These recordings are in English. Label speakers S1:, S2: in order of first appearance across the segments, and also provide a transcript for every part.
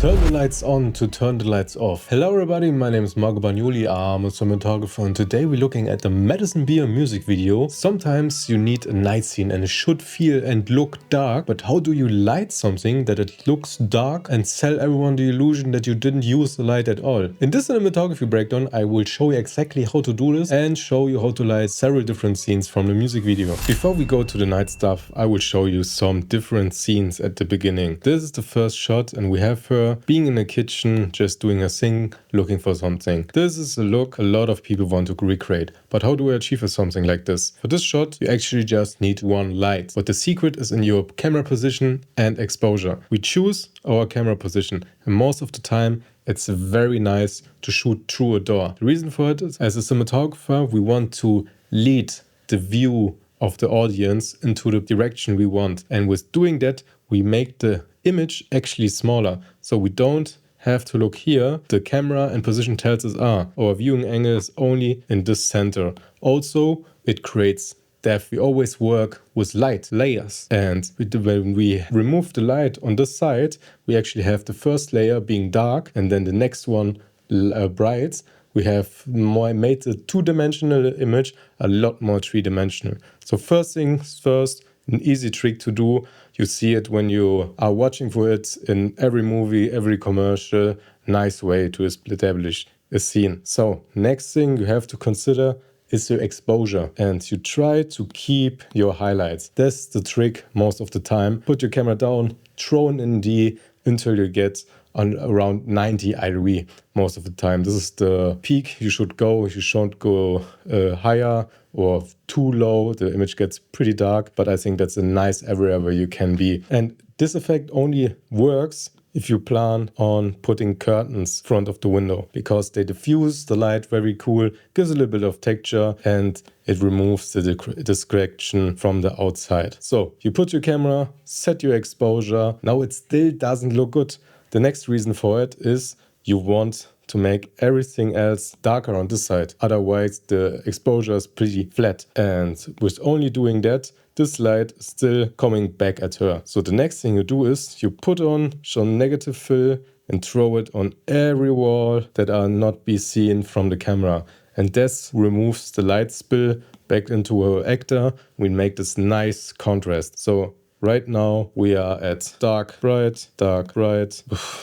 S1: Turn the lights on to turn the lights off. Hello everybody, my name is Marco Bagnoli, I'm a cinematographer, and today we're looking at the Madison Beer music video. Sometimes you need a night scene and it should feel and look dark, but how do you light something that it looks dark and sell everyone the illusion that you didn't use the light at all? In this cinematography breakdown I will show you exactly how to do this and show you how to light several different scenes from the music video. Before we go to the night stuff, I will show you some different scenes at the beginning. This is the first shot and we have her being in the kitchen, just doing her thing, looking for something. This is a look a lot of people want to recreate. But how do I achieve something like this? For this shot, you actually just need one light. But the secret is in your camera position and exposure. We choose our camera position, and most of the time, it's very nice to shoot through a door. The reason for it is, as a cinematographer, we want to lead the view of the audience into the direction we want. And with doing that, we make the image actually smaller. So we don't have to look here. The camera and position tells us, our viewing angle is only in this center. Also, it creates depth. We always work with light layers. And when we remove the light on this side, we actually have the first layer being dark and then the next one bright. We have made the two-dimensional image a lot more three-dimensional. So first things first, an easy trick to do. You see it when you are watching for it in every movie, every commercial. Nice way to establish a scene. So next thing you have to consider is your exposure, and you try to keep your highlights. That's the trick most of the time. Put your camera down, throw it in D until you get on around 90 IRE most of the time. This is the peak you should go. You shouldn't go higher or too low. The image gets pretty dark, but I think that's a nice area where you can be. And this effect only works if you plan on putting curtains in front of the window, because they diffuse the light very cool, gives a little bit of texture, and it removes the distraction from the outside. So you put your camera, set your exposure. Now it still doesn't look good. The next reason for it is you want to make everything else darker on this side. Otherwise, the exposure is pretty flat. And with only doing that, this light is still coming back at her. So the next thing you do is you put on some negative fill and throw it on every wall that are not be seen from the camera. And this removes the light spill back into her actor. We make this nice contrast. So right now we are at dark, bright,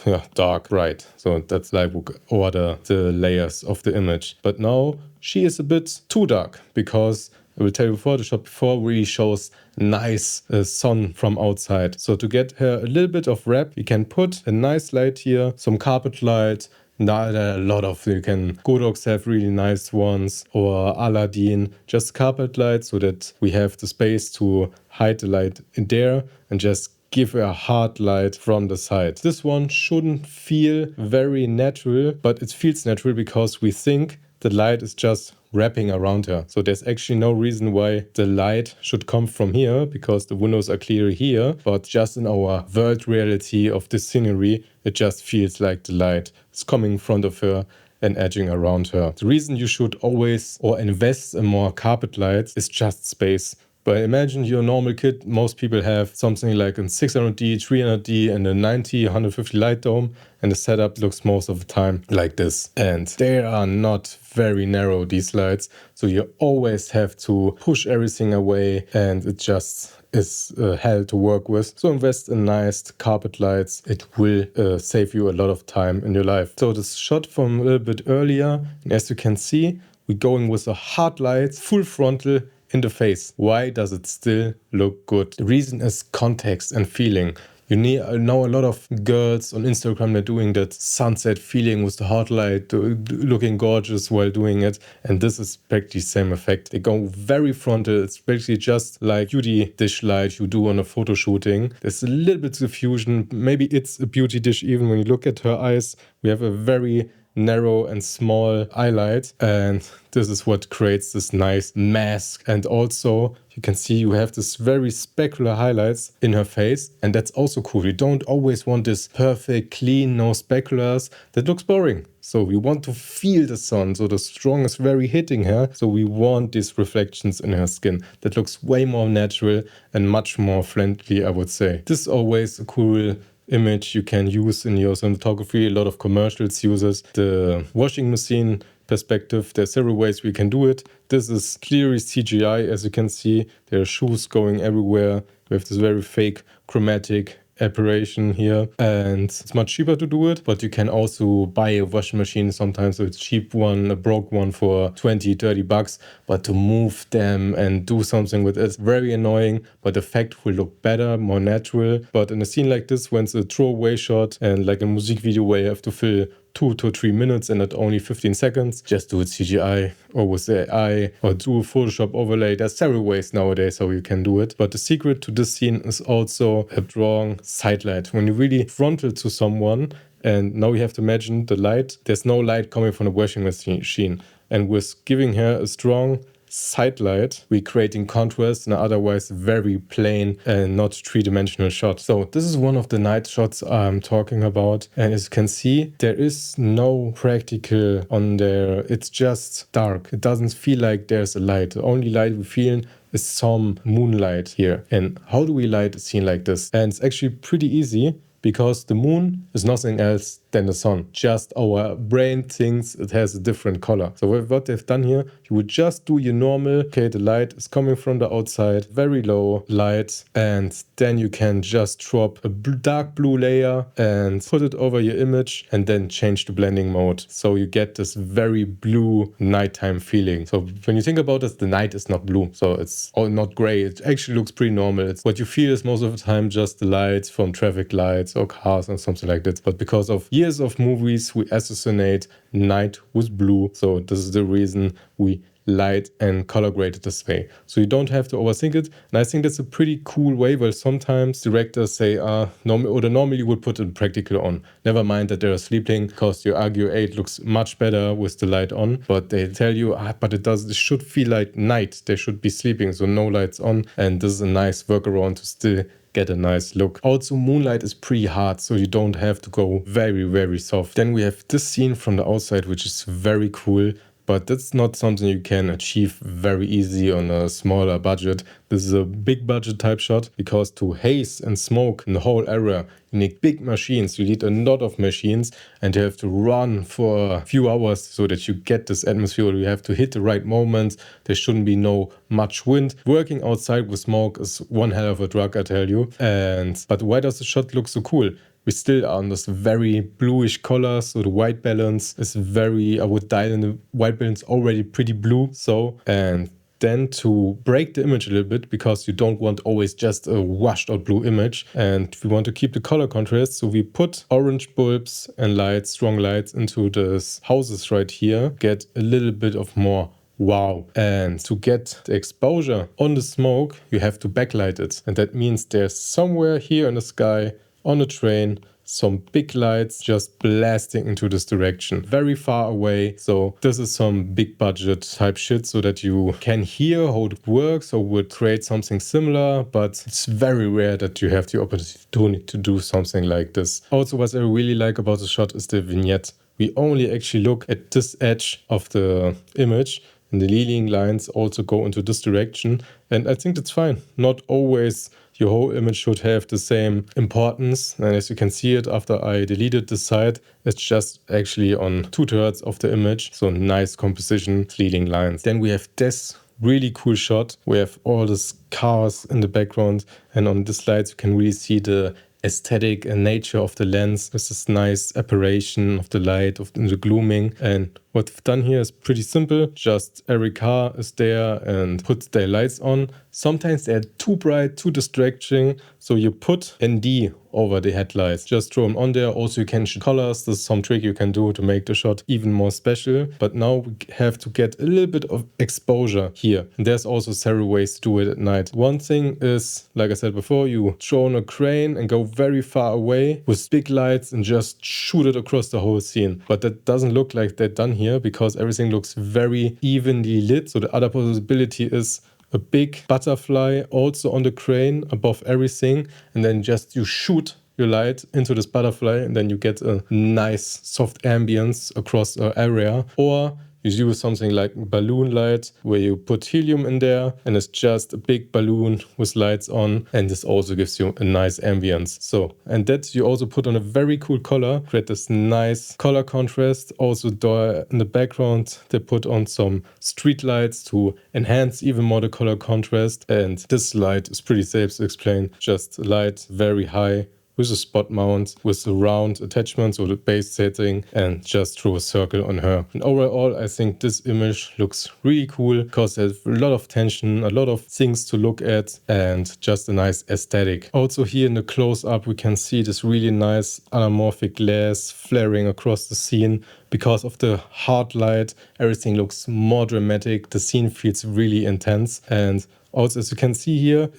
S1: yeah, dark, bright. So that's like we order the layers of the image. But now she is a bit too dark, because I will tell you before, the shot before really shows nice sun from outside. So to get her a little bit of wrap, we can put a nice light here, some carpet light. Now there are a lot of, Godox have really nice ones, or Aladdin, just carpet light so that we have the space to hide the light in there and just give a hard light from the side. This one shouldn't feel very natural, but it feels natural because we think the light is just wrapping around her. So there's actually no reason why the light should come from here, because the windows are clear here, but just in our world reality of this scenery, it just feels like the light is coming in front of her and edging around her. The reason you should always or invest in more carpet lights is just space. But imagine you're a normal kid. Most people have something like a 600D, 300D and a 90, 150 light dome. And the setup looks most of the time like this. And they are not very narrow, these lights. So you always have to push everything away, and it just is hell to work with. So invest in nice carpet lights. It will save you a lot of time in your life. So this shot from a little bit earlier, and as you can see, we're going with a hard light, full frontal, in the face. Why does it still look good? The reason is context and feeling. You know a lot of girls on Instagram, they're doing that sunset feeling with the hot light, looking gorgeous while doing it. And this is practically the same effect. They go very frontal. It's basically just like beauty dish light you do on a photo shooting. There's a little bit of diffusion. Maybe it's a beauty dish even when you look at her eyes. We have a very narrow and small highlight, and this is what creates this nice mask. And also you can see you have this very specular highlights in her face, and that's also cool. You don't always want this perfect clean, no speculars. That looks boring. So we want to feel the sun, so the strong is very hitting her, so we want these reflections in her skin. That looks way more natural and much more friendly, I would say. This is always a cool image you can use in your cinematography. A lot of commercials uses the washing machine perspective. There's several ways we can do it. This is clearly CGI, as you can see. There are shoes going everywhere. We have this very fake chromatic aberration here, and it's much cheaper to do it, but you can also buy a washing machine sometimes, so it's cheap one, a broke one for 20-30 bucks, but to move them and do something with it's very annoying, but the effect will look better, more natural. But in a scene like this, when it's a throwaway shot and like a music video where you have to fill 2 to 3 minutes and not only 15 seconds, just do it CGI or with AI or do a Photoshop overlay. There's several ways nowadays how you can do it. But the secret to this scene is also a strong side light. When you really frontal to someone, and now you have to imagine the light, there's no light coming from the washing machine. And with giving her a strong side light, we're creating contrast in an otherwise very plain and not three-dimensional shot. So this is one of the night shots I'm talking about, and as you can see, there is no practical on there. It's just dark. It doesn't feel like there's a light. The only light we feel is some moonlight here. And how do we light a scene like this? And it's actually pretty easy, because the moon is nothing else than the sun. Just our brain thinks it has a different color. So what they've done here, you would just do your normal, okay, the light is coming from the outside, very low light, and then you can just drop a dark blue layer and put it over your image and then change the blending mode. So you get this very blue nighttime feeling. So when you think about it, the night is not blue. So it's all not gray. It actually looks pretty normal. What you feel is most of the time just the lights from traffic lights or cars or something like that. But because of years of movies, we associate night with blue. So this is the reason we light and color grade it this way. So you don't have to overthink it. And I think that's a pretty cool way, where sometimes directors say, normally you would put a practical on. Never mind that they're sleeping, because your Argue 8 looks much better with the light on. But they tell you, but it should feel like night. They should be sleeping, so no lights on. And this is a nice workaround to still get a nice look. Also, moonlight is pretty hard, so you don't have to go very, very soft. Then we have this scene from the outside, which is very cool. But that's not something you can achieve very easy on a smaller budget. This is a big budget type shot, because to haze and smoke in the whole area, you need big machines. You need a lot of machines, and you have to run for a few hours so that you get this atmosphere. You have to hit the right moments. There shouldn't be no much wind. Working outside with smoke is one hell of a drug, I tell you. But why does the shot look so cool? We still are on this very bluish color, so the white balance is I would dial in the white balance already pretty blue. So, and then to break the image a little bit, because you don't want always just a washed out blue image, and we want to keep the color contrast, so we put orange bulbs and lights, strong lights, into these houses right here, get a little bit of more wow. And to get the exposure on the smoke, you have to backlight it, and that means there's somewhere here in the sky, on a train, some big lights just blasting into this direction, very far away. So this is some big budget type shit, so that you can hear how it works or would create something similar, but it's very rare that you have the opportunity to do something like this. Also, what I really like about the shot is the vignette. We only actually look at this edge of the image, and the leading lines also go into this direction. And I think that's fine. Not always your whole image should have the same importance. And as you can see it, after I deleted the side, it's just actually on 2/3 of the image. So nice composition, leading lines. Then we have this really cool shot. We have all these cars in the background. And on the slides, you can really see the aesthetic and nature of the lens. There's this nice aberration of the light, of the glooming. And what we've done here is pretty simple. Just every car is there and puts their lights on. Sometimes they're too bright, too distracting. So you put ND over the headlights. Just throw them on there. Also, you can change colors. This is some trick you can do to make the shot even more special. But now we have to get a little bit of exposure here. And there's also several ways to do it at night. One thing is, like I said before, you throw on a crane and go very far away with big lights and just shoot it across the whole scene. But that doesn't look like that done here, because everything looks very evenly lit. So the other possibility is a big butterfly also on the crane above everything, and then just you shoot your light into this butterfly, and then you get a nice soft ambience across the area. Or you use something like balloon light where you put helium in there and it's just a big balloon with lights on, and this also gives you a nice ambience. So, and that you also put on a very cool color, create this nice color contrast. Also in the background they put on some street lights to enhance even more the color contrast, and this light is pretty safe to explain. Just light very high with a spot mount, with the round attachments or the base setting, and just throw a circle on her. And overall, I think this image looks really cool because there's a lot of tension, a lot of things to look at, and just a nice aesthetic. Also here in the close-up, we can see this really nice anamorphic glass flaring across the scene. Because of the hard light, everything looks more dramatic. The scene feels really intense. And also, as you can see here,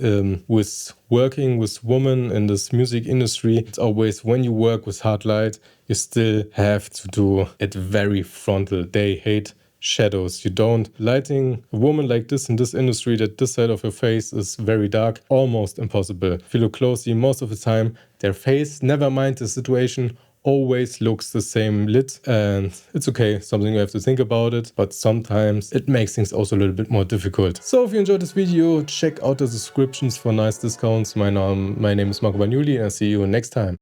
S1: with working with women in this music industry, it's always when you work with hard light, you still have to do it very frontal. They hate shadows. You don't lighting a woman like this in this industry that this side of her face is very dark, almost impossible. If you look closely, most of the time, their face, never mind the situation, always looks the same lit, and it's okay, something you have to think about it, but sometimes it makes things also a little bit more difficult. So if you enjoyed this video, check out the descriptions for nice discounts. My name is Marco Bagnoli, and I'll see you next time.